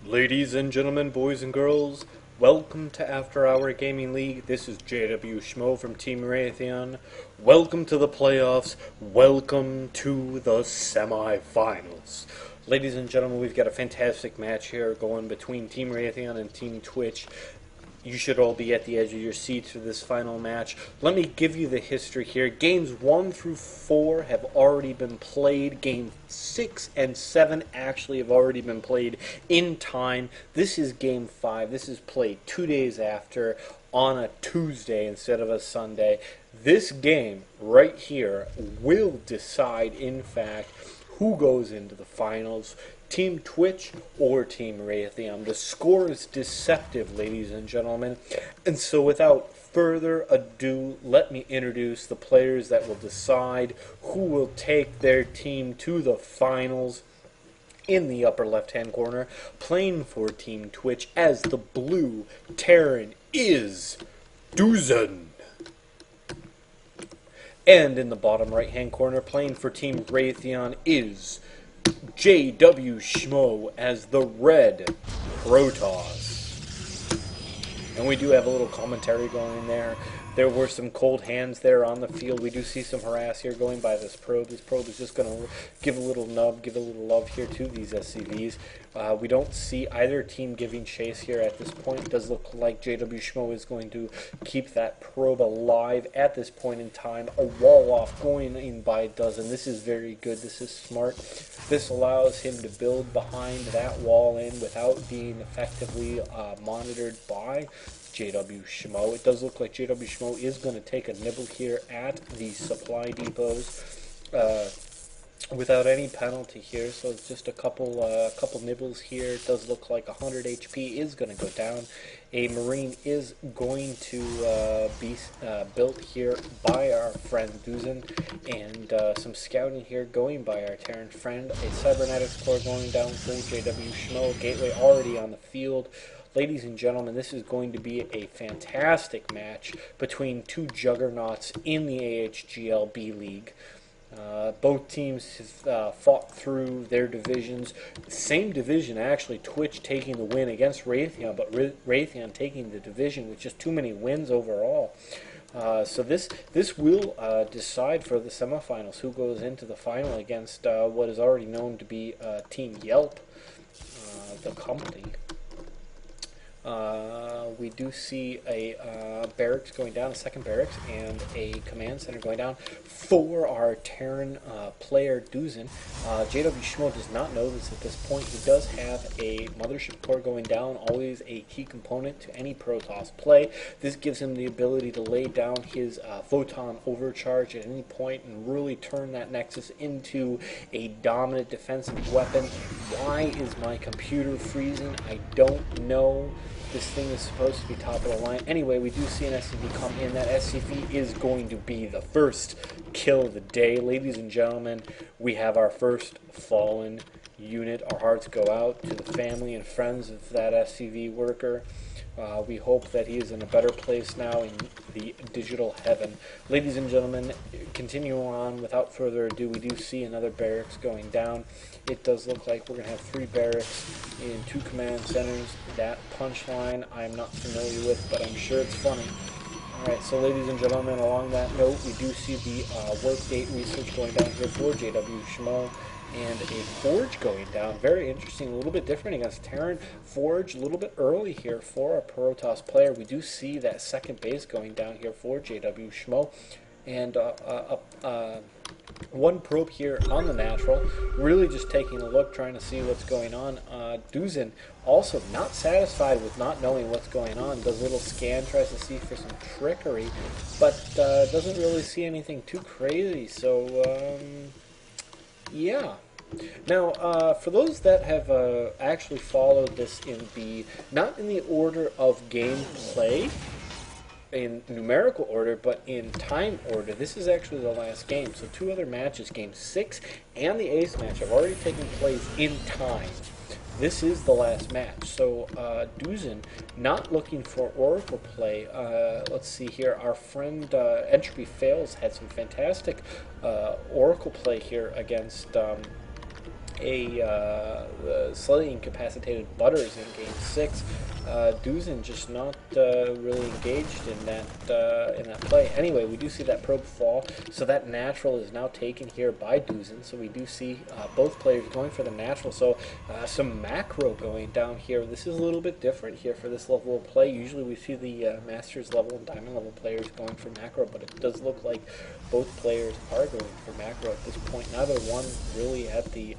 Ladies and gentlemen, boys and girls, welcome to After Hour Gaming League. This is jwschmo from Team Raytheon. Welcome to the playoffs. Welcome to the semifinals. Ladies and gentlemen, we've got a fantastic match here going between Team Raytheon and Team Twitch. You should all be at the edge of your seats for this final match. Let me give you the history here. Games 1 through 4 have already been played. Games 6 and 7 actually have already been played in time. This is Game 5. This is played 2 days after on a Tuesday instead of a Sunday. This game right here will decide, in fact, who goes into the finals. Team Twitch or Team Raytheon. The score is deceptive, ladies and gentlemen. And so without further ado, let me introduce the players that will decide who will take their team to the finals. In the upper left-hand corner, playing for Team Twitch as the blue Terran is Duzen. And in the bottom right-hand corner, playing for Team Raytheon is jwschmo as the red Protoss. And we do have a little commentary going in there. There were some cold hands there on the field. We do see some harass here going by this probe. This probe is just going to give a little nub, give a little love here to these SCVs. We don't see either team giving chase here at this point. It does look like jwschmo is going to keep that probe alive at this point in time. A wall off going in by Duzen. This is very good. This is smart. This allows him to build behind that wall in without being effectively monitored by jwschmo. It does look like jwschmo is going to take a nibble here at the supply depots without any penalty here. So it's just a couple nibbles here. It does look like 100 HP is going to go down. A Marine is going to be built here by our friend Duzen, and some scouting here going by our Terran friend. A cybernetics core going down for jwschmo. Gateway already on the field. Ladies and gentlemen, this is going to be a fantastic match between two juggernauts in the AHGL B League. Both teams have fought through their divisions. Same division, actually, Twitch taking the win against Raytheon, but Raytheon taking the division with just too many wins overall. So this will decide for the semifinals who goes into the final against what is already known to be Team Yelp, the company. We do see a barracks going down, a second barracks, and a command center going down for our Terran player Duzen. jwschmo does not know this at this point. He does have a mothership core going down, always a key component to any Protoss play. This gives him the ability to lay down his photon overcharge at any point and really turn that Nexus into a dominant defensive weapon. Why is my computer freezing? I don't know. This thing is supposed to be top of the line. Anyway, we do see an SCV come in. That SCV is going to be the first kill of the day. Ladies and gentlemen, we have our first fallen unit. Our hearts go out to the family and friends of that SCV worker. We hope that he is in a better place now in the digital heaven. Ladies and gentlemen, continue on without further ado. We do see another barracks going down. It does look like we're going to have 3 barracks in 2 command centers. That punchline I'm not familiar with, but I'm sure it's funny. Alright, so ladies and gentlemen, along that note, we do see the work date research going down here for jwschmo. And a Forge going down. Very interesting, a little bit different against Terran. Forge a little bit early here for a Protoss player. We do see that second base going down here for jwschmo. And one probe here on the natural. Really just taking a look, trying to see what's going on. Duzen also not satisfied with not knowing what's going on. Does a little scan, tries to see for some trickery, but doesn't really see anything too crazy. So, yeah. Now, for those that have actually followed this in the, not in the order of gameplay, in numerical order, but in time order, this is actually the last game. So 2 other matches, Game 6 and the Ace match, have already taken place in time. This is the last match. So Duzen, not looking for Oracle play. Let's see here. Our friend Entropy Fails had some fantastic Oracle play here against slightly incapacitated Butters in Game 6. Duzen just not really engaged in that play. Anyway, we do see that probe fall, so that natural is now taken here by Duzen. So we do see both players going for the natural. So some macro going down here. This is a little bit different here for this level of play. Usually we see the Masters level and Diamond level players going for macro, but it does look like both players are going for macro at this point. Neither one really at the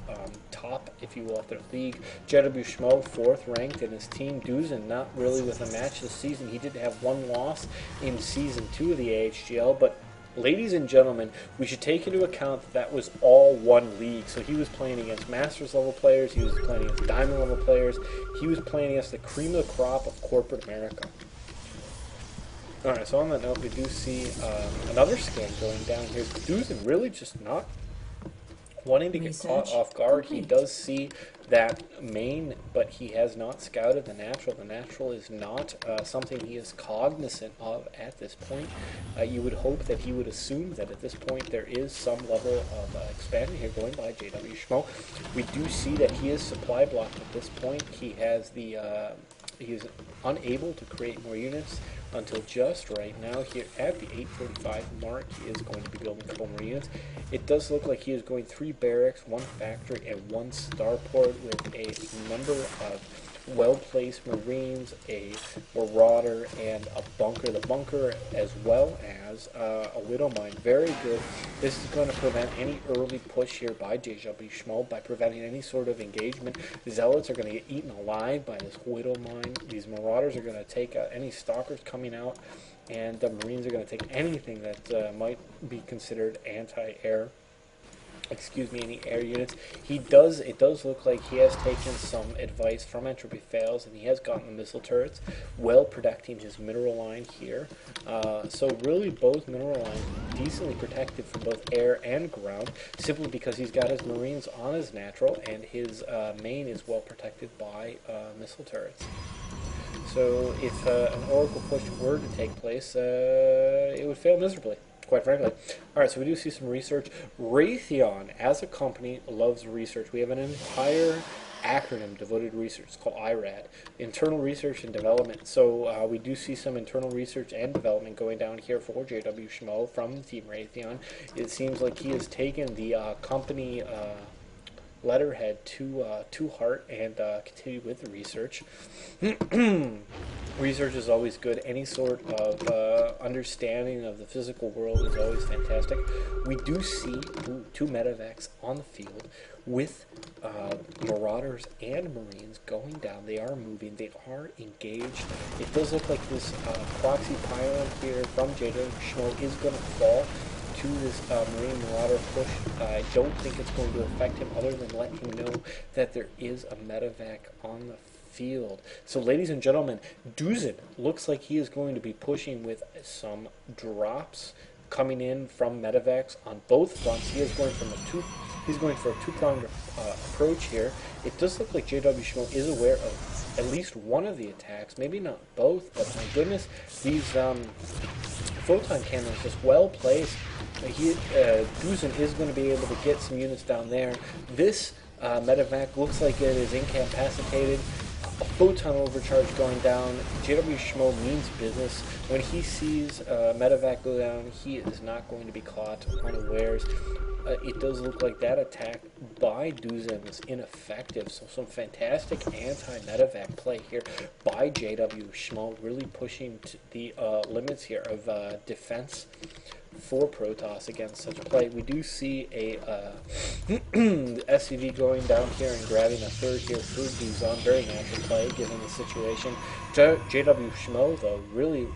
top, if you will, of their league. jwschmo, 4th ranked in his team. Duzen not really with a match this season. He did have one loss in Season 2 of the AHGL, but ladies and gentlemen, we should take into account that that was all one league. So he was playing against Masters level players, he was playing against Diamond level players, he was playing against the cream of the crop of corporate America. Alright, so on that note, we do see another scan going down here. Duzen really just not wanting to get caught off guard. He does see that main, but he has not scouted the natural. The natural is not something he is cognizant of at this point. You would hope that he would assume that at this point there is some level of expansion here going by jwschmo. We do see that he is supply blocked at this point. He has the he is unable to create more units until just right now. Here at the 8:45 mark, he is going to be building a couple more units. It does look like he is going 3 barracks, 1 factory, and 1 starport with a number of well-placed Marines, a Marauder, and a bunker. The bunker as well as a Widow Mine. Very good. This is going to prevent any early push here by jwschmo by preventing any sort of engagement. The Zealots are going to get eaten alive by this Widow Mine. These Marauders are going to take any stalkers coming out, and the Marines are going to take anything that might be considered anti-air. Excuse me, any air units. It does look like he has taken some advice from Entropy Fails, and he has gotten the missile turrets, well protecting his mineral line here. So really both mineral lines decently protected from both air and ground, simply because he's got his Marines on his natural, and his main is well protected by missile turrets. So if an Oracle push were to take place, it would fail miserably, quite frankly. Alright, so we do see some research. Raytheon, as a company, loves research. We have an entire acronym devoted to research. It's called IRAD, Internal Research and Development. So we do see some internal research and development going down here for jwschmo from Team Raytheon. It seems like he has taken the company letterhead to heart and continue with the research. Research is always good. Any sort of understanding of the physical world is always fantastic. We do see 2 medevacs on the field with Marauders and Marines going down. They are moving. They are engaged. It does look like this proxy pylon here from jwschmo is going to fall to this Marine Marauder push. I don't think it's going to affect him other than let him know that there is a medevac on the field. So ladies and gentlemen, Duzen looks like he is going to be pushing with some drops coming in from medevacs on both fronts. He is going from he's going for a 2-pronged approach here. It does look like jwschmo is aware of at least one of the attacks, maybe not both, but my goodness, these photon cannons just well placed. Duzen is going to be able to get some units down there. This medevac looks like it is incapacitated. A photon overcharge going down. jwschmo means business. When he sees medevac go down, he is not going to be caught unawares. It does look like that attack by Duzen was ineffective, so some fantastic anti-medevac play here by jwschmo, really pushing to the limits here of defense for Protoss against such a play. We do see a SCV going down here and grabbing a 3rd here for Duzen. Very natural play given the situation. jwschmo, though, really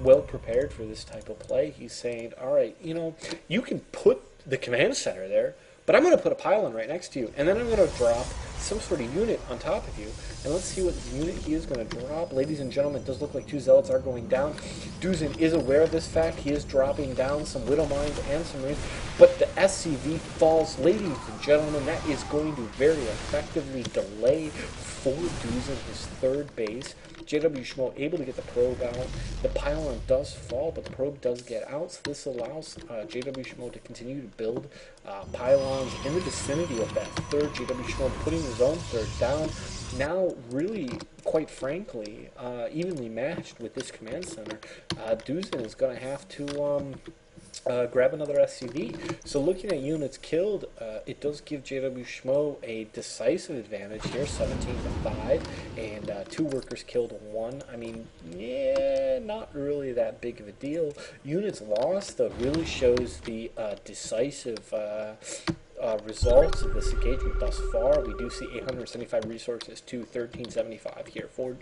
well prepared for this type of play. He's saying, alright, you can put the command center there, but I'm going to put a pylon right next to you, and then I'm going to drop some sort of unit on top of you, and let's see what unit he is going to drop. Ladies and gentlemen, it does look like 2 Zealots are going down. Duzen is aware of this fact. He is dropping down some Widow Mines and some Marines, but the SCV falls. Ladies and gentlemen, that is going to very effectively delay for Duzen his third base. jwschmo able to get the probe out. The pylon does fall, but the probe does get out, so this allows jwschmo to continue to build pylons in the vicinity of that third. jwschmo putting his own third down. Now, really, quite frankly, evenly matched with this command center. Duzen is going to have to grab another SCV. So looking at units killed, it does give jwschmo a decisive advantage here, 17-5, and 2 workers killed 1. I mean, yeah, not really that big of a deal. Units lost, though, really shows the decisive results of this engagement thus far. We do see 875 resources to 1375 here for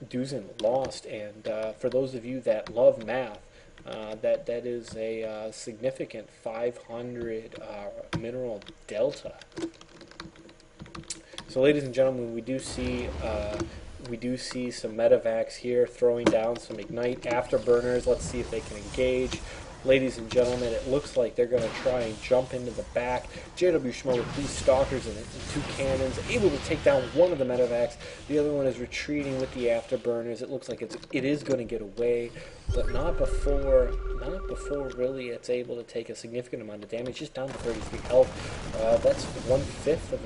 Duzen lost, and for those of you that love math, that is a significant 500 mineral delta. So, ladies and gentlemen, we do see some medevacs here throwing down some ignite afterburners. Let's see if they can engage. Ladies and gentlemen, it looks like they're going to try and jump into the back. jwschmo with 3 stalkers and 2 cannons, able to take down one of the medevacs. The other one is retreating with the afterburners. It looks like it is going to get away, but not before really it's able to take a significant amount of damage. Just down to 33 health. That's 1/5 of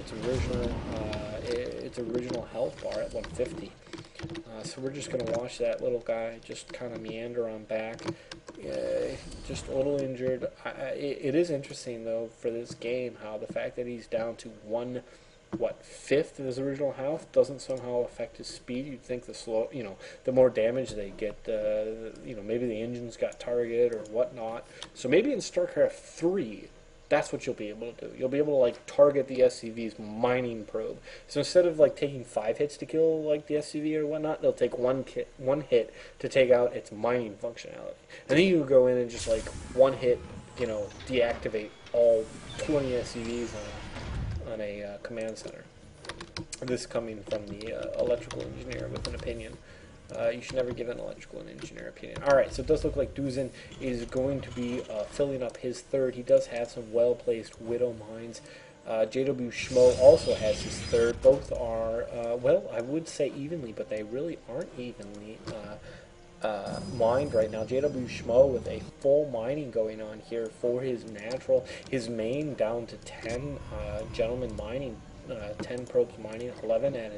its original health bar at 150. So we're just going to watch that little guy just kind of meander on back. Just a little injured. It is interesting, though, for this game, how the fact that he's down to 1/5 of his original health doesn't somehow affect his speed. You'd think the more damage they get, maybe the engines got targeted or whatnot. So maybe in StarCraft 3, that's what you'll be able to do. You'll be able to target the SCV's mining probe. So instead of taking 5 hits to kill the SCV or whatnot, they'll take one hit to take out its mining functionality. And then you go in and just one hit, deactivate all 20 SCVs on a command center. This coming from the electrical engineer with an opinion. You should never give an electrical and engineer opinion. Alright, so it does look like Duzen is going to be filling up his third. He does have some well-placed Widow mines. jwschmo also has his third. Both are, well, I would say evenly, but they really aren't evenly mined right now. jwschmo with a full mining going on here for his natural. His main down to 10 gentlemen mining. 10 probes mining, 11 at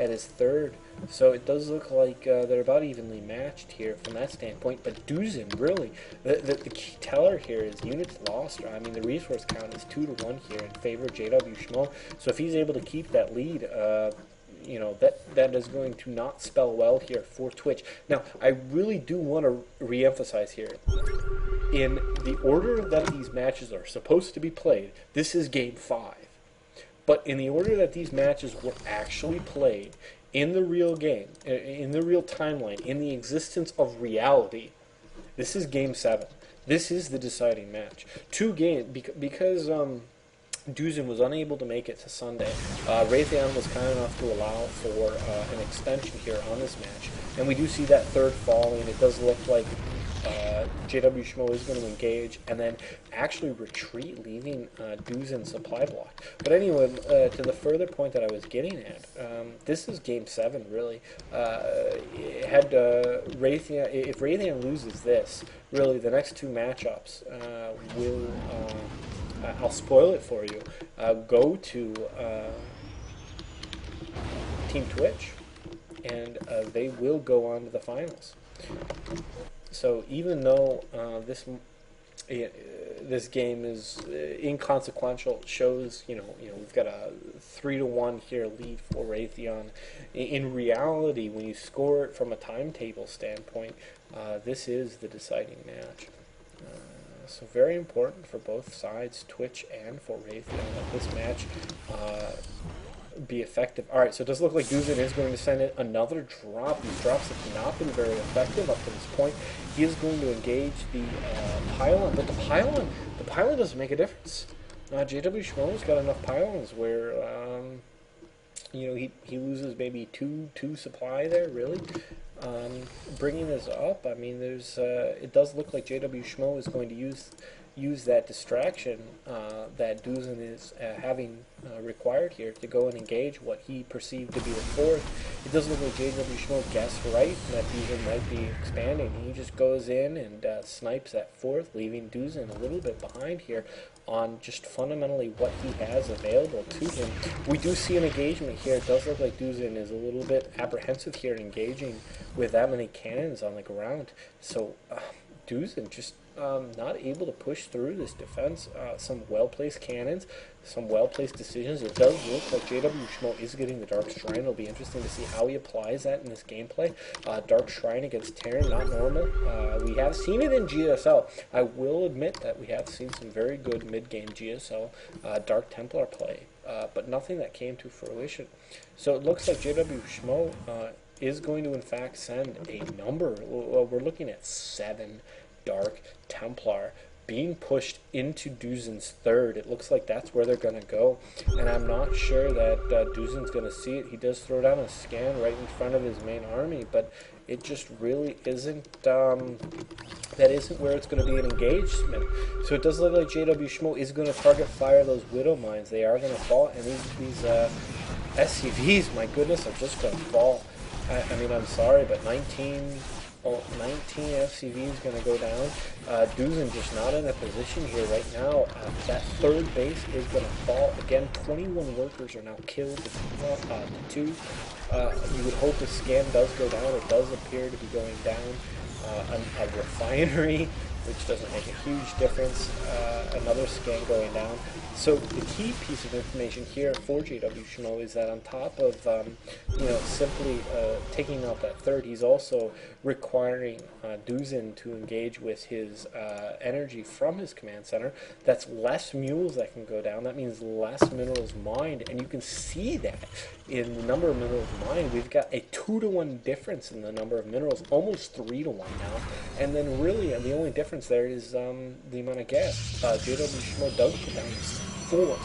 his third. So it does look like they're about evenly matched here from that standpoint. But Duzen, really, the key teller here is units lost. I mean, the resource count is 2-1 here in favor of jwschmo. So if he's able to keep that lead, that is going to not spell well here for Twitch. Now, I really do want to re-emphasize here, in the order that these matches are supposed to be played, this is Game 5. But in the order that these matches were actually played in the real game, in the real timeline, in the existence of reality, this is Game 7. This is the deciding match. 2 games, because Duzen was unable to make it to Sunday. Raytheon was kind enough to allow for an extension here on this match. And we do see that third falling. It does look like jwschmo is going to engage and then actually retreat, leaving Duzen's supply block. But anyway, to the further point that I was getting at, this is Game 7, really. Had Raytheon, if Raytheon loses this, really the next 2 matchups will, I'll spoil it for you, go to Team Twitch, and they will go on to the finals. So even though this game is inconsequential, shows we've got a 3-1 here lead for Raytheon. In reality, when you score it from a timetable standpoint, this is the deciding match. So very important for both sides, Twitch and for Raytheon, that this match be effective. Alright, so it does look like Duzen is going to send in another drop. These drops have not been very effective up to this point. He is going to engage the pylon, but the pylon doesn't make a difference. jwschmo's got enough pylons where he loses maybe two supply there, really. Bringing this up, I mean, there's it does look like jwschmo is going to use use that distraction that Duzen is having required here to go and engage what he perceived to be the fourth. It doesn't look like jwschmo guessed right that Duzen might be expanding. He just goes in and snipes that fourth, leaving Duzen a little bit behind here on just fundamentally what he has available to him. We do see an engagement here. It does look like Duzen is a little bit apprehensive here in engaging with that many cannons on the ground. So Duzen just not able to push through this defense. Some well-placed cannons, some well-placed decisions. It does look like jwschmo is getting the Dark Shrine. It'll be interesting to see how he applies that in this gameplay. Dark Shrine against Terran, not normal. We have seen it in GSL. I will admit that we have seen some very good mid-game GSL Dark Templar play, but nothing that came to fruition. So it looks like jwschmo is going to in fact send a number. Well, we're looking at 7 Dark Templar being pushed into Duzen's third. It looks like that's where they're going to go, and I'm not sure that Duzen's going to see it. He does throw down a scan right in front of his main army, but it just really isn't, that isn't where it's going to be an engagement. So it does look like jwschmo is going to target fire those Widow Mines. They are going to fall, and these SCVs, my goodness, are just going to fall. I mean, I'm sorry, but 19 FCV is going to go down. Duzen just not in a position here right now. That third base is going to fall. Again, 21 workers are now killed to 2. You would hope the scan does go down. It does appear to be going down. A refinery, which doesn't make a huge difference. Another scan going down. So the key piece of information here for jwschmo is that on top of simply taking out that third, he's also requiring Duzen to engage with his energy from his command center. That's less mules that can go down. That means less minerals mined, and you can see that in the number of minerals mined. We've got a 2-to-1 difference in the number of minerals, almost 3-to-1 now. And then really the only difference there is the amount of gas. jwschmo does go down to 4th.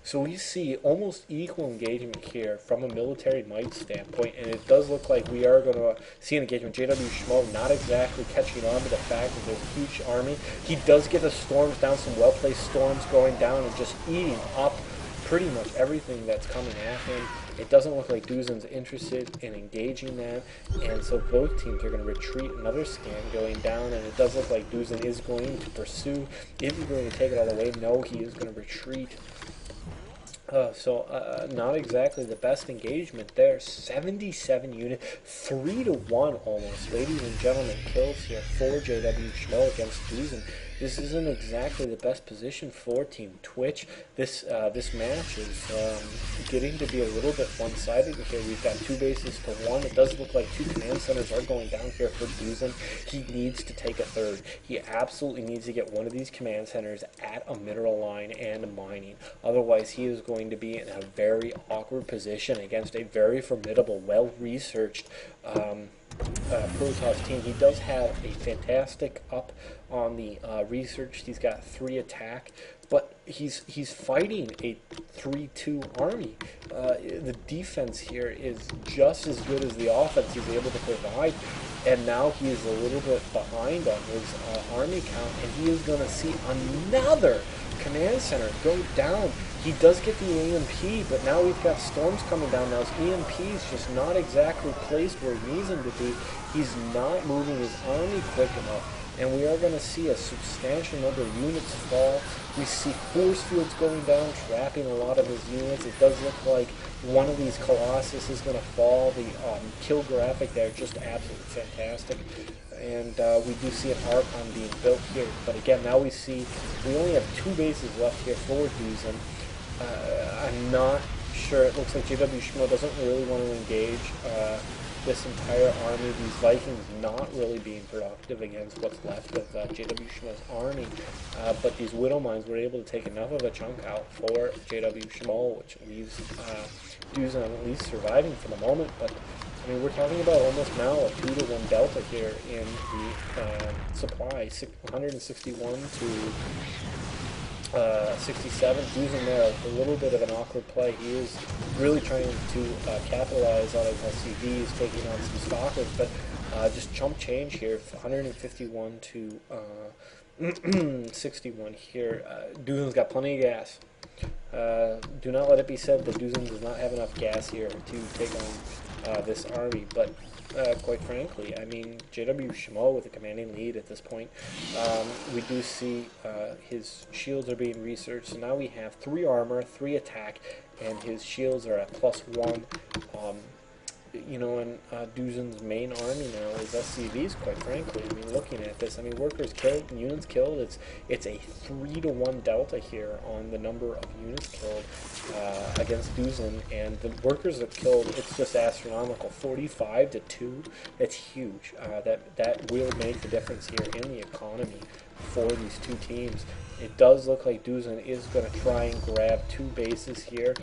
So we see almost equal engagement here from a military might standpoint, and it does look like we are going to see an engagement. jwschmo not exactly catching on to the fact that there's a huge army. He does get the storms down, some well-placed storms going down and just eating up pretty much everything that's coming at him. It doesn't look like Duzen's interested in engaging that, and so both teams are going to retreat. Another scan going down, and it does look like Duzen is going to pursue. Is he going to take it all the way? No, he is going to retreat. Not exactly the best engagement there. 77 unit, 3-to-1 almost. Ladies and gentlemen, kills here for jwschmo against Duzen. This isn't exactly the best position for Team Twitch. This match is getting to be a little bit one-sided here. We've got 2 bases to 1. It does look like 2 command centers are going down here for Duzen. He needs to take a third. He absolutely needs to get one of these command centers at a mineral line and mining. Otherwise, he is going to be in a very awkward position against a very formidable, well-researched Protoss team. He does have a fantastic up on the research. He's got 3 attack, but he's fighting a 3-2 army. The defense here is just as good as the offense he's able to provide, and now he is a little bit behind on his army count, and he is going to see another command center go down. He does get the EMP, but now we've got storms coming down. Now his EMP is just not exactly placed where he needs him to be. He's not moving his army quick enough, and we are going to see a substantial number of units fall. We see force fields going down, trapping a lot of his units. It does look like one of these Colossus is going to fall. The kill graphic there, just absolutely fantastic. And we do see an Archon being built here. But again, now we only have 2 bases left here for Duzen. I'm not sure. It looks like jwschmo doesn't really want to engage this entire army. These Vikings not really being productive against what's left of jwschmo's army. But these Widow Mines were able to take enough of a chunk out for jwschmo, which leaves Duzen at least surviving for the moment. But I mean, we're talking about almost now a 2-to-1 delta here in the supply, 161 to 67. Duzen there, a little bit of an awkward play. He is really trying to capitalize on his SCVs, taking on some stalkers, but Just chump change here, 151 to 61 here. Duzen's got plenty of gas. Do not let it be said that Duzen does not have enough gas here to take on this army, but quite frankly, I mean, jwschmo with a commanding lead at this point. We do see his shields are being researched, so now we have 3 armor, 3 attack, and his shields are at +1. You know, and Duzen's main army now is SCVs, quite frankly. I mean, looking at this, I mean, workers killed, units killed, it's a 3-to-1 delta here on the number of units killed against Duzen, and the workers that killed, it's just astronomical, 45-2. That's huge. That will make the difference here in the economy for these two teams. It does look like Duzen is going to try and grab 2 bases here.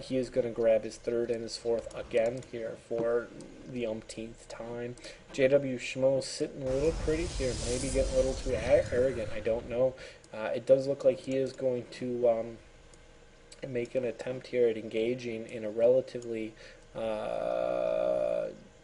He is going to grab his 3rd and his 4th again here for the umpteenth time. jwschmo sitting a little pretty here, maybe getting a little too arrogant, I don't know. It does look like he is going to make an attempt here at engaging in a relatively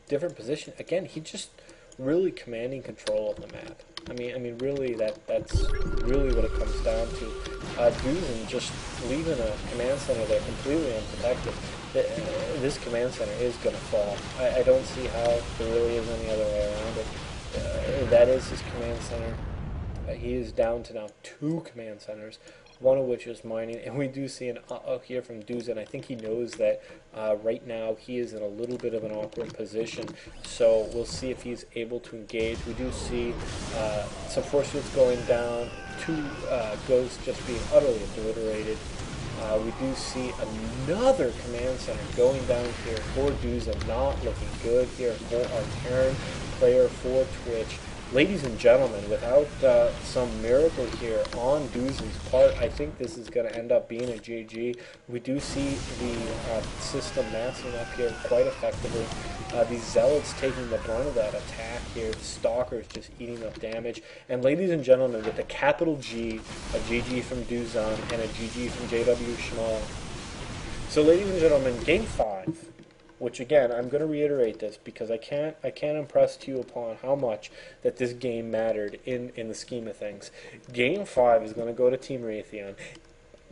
different position. Again, he just really commanding control of the map. I mean, really, that's really what it comes down to. Duzen just leaving a command center there completely unprotected. This command center is going to fall. I don't see how there really is any other way around it. That is his command center. He is down to now 2 command centers, one of which is mining, and we do see an here from Duzen. I think he knows that right now he is in a little bit of an awkward position, so we'll see if he's able to engage. We do see some force fields going down, 2 ghosts just being utterly obliterated. We do see another command center going down here for Duzen, not looking good here for our Terran player for Twitch. Ladies and gentlemen, without some miracle here on Duzen's part, I think this is going to end up being a GG. We do see the system massing up here quite effectively. These Zealots taking the brunt of that attack here. The Stalkers just eating up damage. And ladies and gentlemen, with the capital G, a GG from Duzen and a GG from jwschmo. So ladies and gentlemen, Game 5. Which again, I'm going to reiterate this because I can't impress to you upon how much that this game mattered in the scheme of things. Game 5 is going to go to Team Raytheon.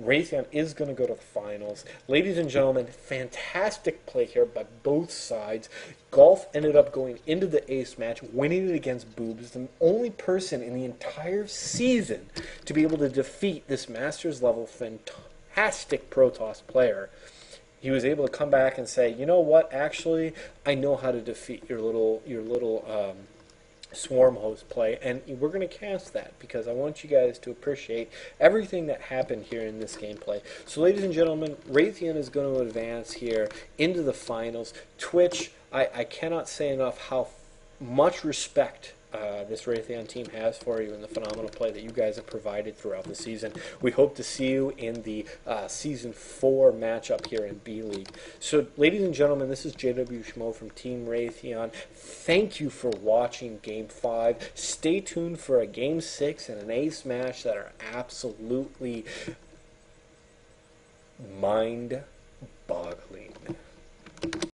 Raytheon is going to go to the finals. Ladies and gentlemen, fantastic play here by both sides. Golf ended up going into the ace match, winning it against Boobs, the only person in the entire season to be able to defeat this Masters level fantastic Protoss player. He was able to come back and say, you know what, actually, I know how to defeat your little swarm host play, and we're going to cast that because I want you guys to appreciate everything that happened here in this gameplay. So ladies and gentlemen, Raytheon is going to advance here into the finals. Twitch, I cannot say enough how much respect this Raytheon team has for you and the phenomenal play that you guys have provided throughout the season. We hope to see you in the Season 4 matchup here in B-League. So, ladies and gentlemen, this is jwschmo from Team Raytheon. Thank you for watching Game 5. Stay tuned for a Game 6 and an ace match that are absolutely mind-boggling.